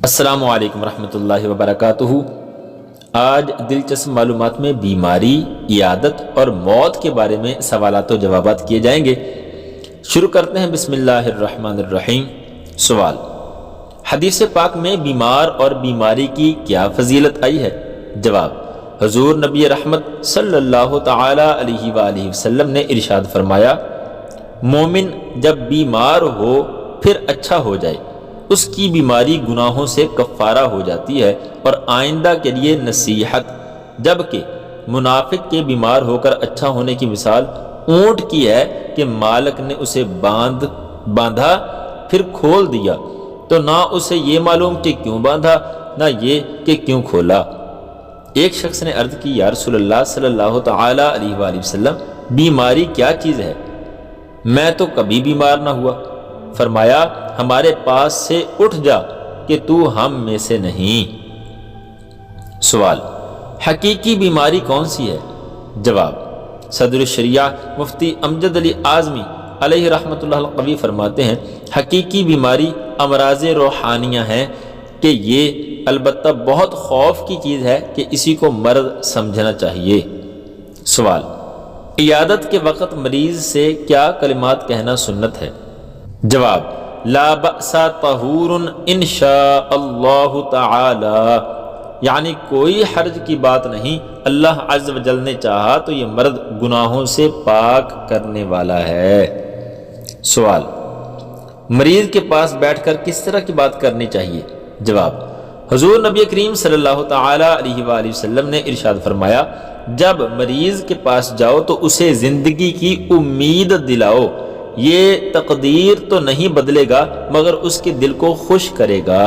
السلام علیکم ورحمۃ اللہ وبرکاتہ۔ آج دلچسپ معلومات میں بیماری، عیادت اور موت کے بارے میں سوالات و جوابات کیے جائیں گے۔ شروع کرتے ہیں بسم اللہ الرحمن الرحیم۔ سوال: حدیث پاک میں بیمار اور بیماری کی کیا فضیلت آئی ہے؟ جواب: حضور نبی رحمت صلی اللہ تعالی علیہ وآلہ وسلم نے ارشاد فرمایا، مومن جب بیمار ہو پھر اچھا ہو جائے، اس کی بیماری گناہوں سے کفارہ ہو جاتی ہے اور آئندہ کے لیے نصیحت، جبکہ منافق کے بیمار ہو کر اچھا ہونے کی مثال اونٹ کی ہے کہ مالک نے اسے باندھا پھر کھول دیا، تو نہ اسے یہ معلوم کہ کیوں باندھا نہ یہ کہ کیوں کھولا۔ ایک شخص نے عرض کی، یا رسول اللہ صلی اللہ تعالی علیہ وآلہ وسلم، بیماری کیا چیز ہے؟ میں تو کبھی بیمار نہ ہوا۔ فرمایا، ہمارے پاس سے اٹھ جا کہ تو ہم میں سے نہیں۔ سوال: حقیقی بیماری کون سی ہے؟ جواب: صدر الشریعہ مفتی امجد علی اعظمی علیہ رحمۃ اللہ القوی فرماتے ہیں، حقیقی بیماری امراض روحانیہ ہیں کہ یہ البتہ بہت خوف کی چیز ہے کہ اسی کو مرض سمجھنا چاہیے۔ سوال: عیادت کے وقت مریض سے کیا کلمات کہنا سنت ہے؟ جواب: لا بأس طہور ان شاء اللہ تعالی، یعنی کوئی حرج کی بات نہیں، اللہ عز و جل نے چاہا تو یہ مرد گناہوں سے پاک کرنے والا ہے۔ سوال: مریض کے پاس بیٹھ کر کس طرح کی بات کرنی چاہیے؟ جواب: حضور نبی کریم صلی اللہ تعالی علیہ وآلہ وسلم نے ارشاد فرمایا، جب مریض کے پاس جاؤ تو اسے زندگی کی امید دلاؤ، یہ تقدیر تو نہیں بدلے گا مگر اس کے دل کو خوش کرے گا۔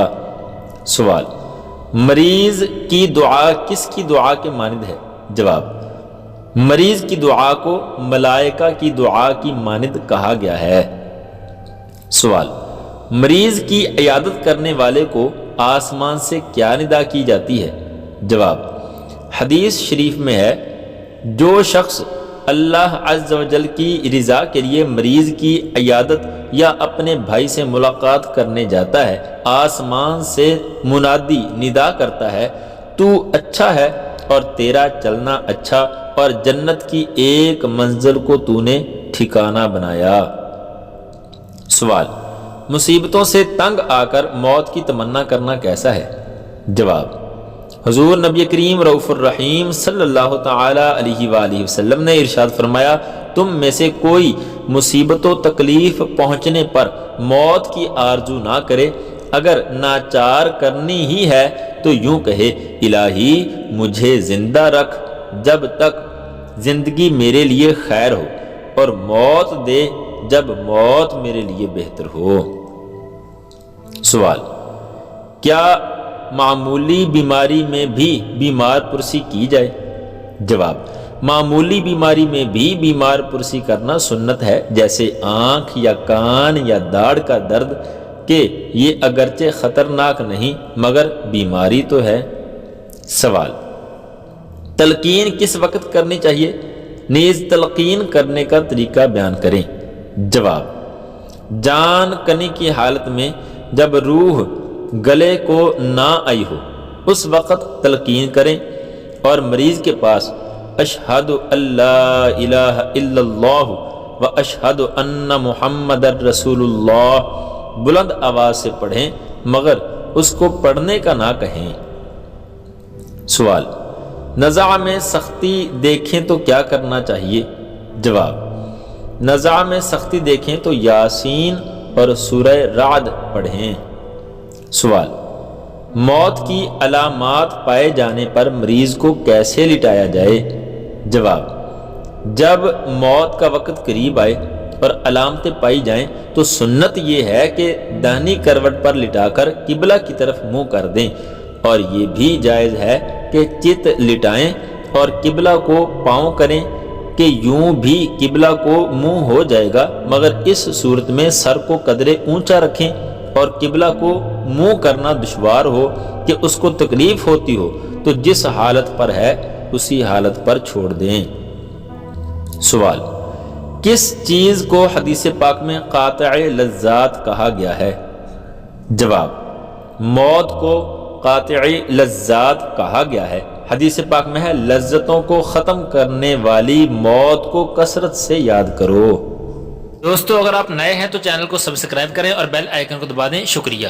سوال: مریض کی دعا کس کی دعا کے مانند ہے؟ جواب: مریض کی دعا کو ملائکہ کی دعا کی مانند کہا گیا ہے۔ سوال: مریض کی عیادت کرنے والے کو آسمان سے کیا ندا کی جاتی ہے؟ جواب: حدیث شریف میں ہے، جو شخص اللہ عز و جل کی رضا کے لیے مریض کی عیادت یا اپنے بھائی سے ملاقات کرنے جاتا ہے، آسمان سے منادی ندا کرتا ہے، تو اچھا ہے اور تیرا چلنا اچھا، اور جنت کی ایک منزل کو تو نے ٹھکانہ بنایا۔ سوال: مصیبتوں سے تنگ آ کر موت کی تمنا کرنا کیسا ہے؟ جواب: حضور نبی کریم رؤوف الرحیم صلی اللہ تعالی علیہ وآلہ وسلم نے ارشاد فرمایا، تم میں سے کوئی مصیبت و تکلیف پہنچنے پر موت کی آرزو نہ کرے، اگر ناچار کرنی ہی ہے تو یوں کہے، الہی مجھے زندہ رکھ جب تک زندگی میرے لیے خیر ہو، اور موت دے جب موت میرے لیے بہتر ہو۔ سوال: کیا معمولی بیماری میں بھی بیمار پرسی کی جائے؟ جواب: معمولی بیماری میں بھی بیمار پرسی کرنا سنت ہے، جیسے آنکھ یا کان یا داڑھ کا درد، کہ یہ اگرچہ خطرناک نہیں مگر بیماری تو ہے۔ سوال: تلقین کس وقت کرنی چاہیے؟ نیز تلقین کرنے کا طریقہ بیان کریں۔ جواب: جان کنی کی حالت میں جب روح گلے کو نہ آئی ہو اس وقت تلقین کریں، اور مریض کے پاس اشہد اللہ الہ الا اللہ و اشہد ان محمد رسول اللہ بلند آواز سے پڑھیں، مگر اس کو پڑھنے کا نہ کہیں۔ سوال: نزع میں سختی دیکھیں تو کیا کرنا چاہیے؟ جواب: نزع میں سختی دیکھیں تو یاسین اور سورہ رعد پڑھیں۔ سوال: موت کی علامات پائے جانے پر مریض کو کیسے لٹایا جائے؟ جواب: جب موت کا وقت قریب آئے اور علامتیں پائی جائیں تو سنت یہ ہے کہ داہنی کروٹ پر لٹا کر قبلہ کی طرف منہ کر دیں، اور یہ بھی جائز ہے کہ چت لٹائیں اور قبلہ کو پاؤں کریں کہ یوں بھی قبلہ کو منہ ہو جائے گا، مگر اس صورت میں سر کو قدرے اونچا رکھیں، اور قبلہ کو منہ کرنا دشوار ہو کہ اس کو تکلیف ہوتی ہو تو جس حالت پر ہے اسی حالت پر چھوڑ دیں۔ سوال: کس چیز کو حدیث پاک میں قاطع لذات کہا گیا ہے؟ جواب: موت کو قاطعی لذات کہا گیا ہے۔ حدیث پاک میں ہے لذتوں کو ختم کرنے والی موت کو کثرت سے یاد کرو۔ دوستو اگر آپ نئے ہیں تو چینل کو سبسکرائب کریں اور بیل آئیکن کو دبا دیں۔ شکریہ۔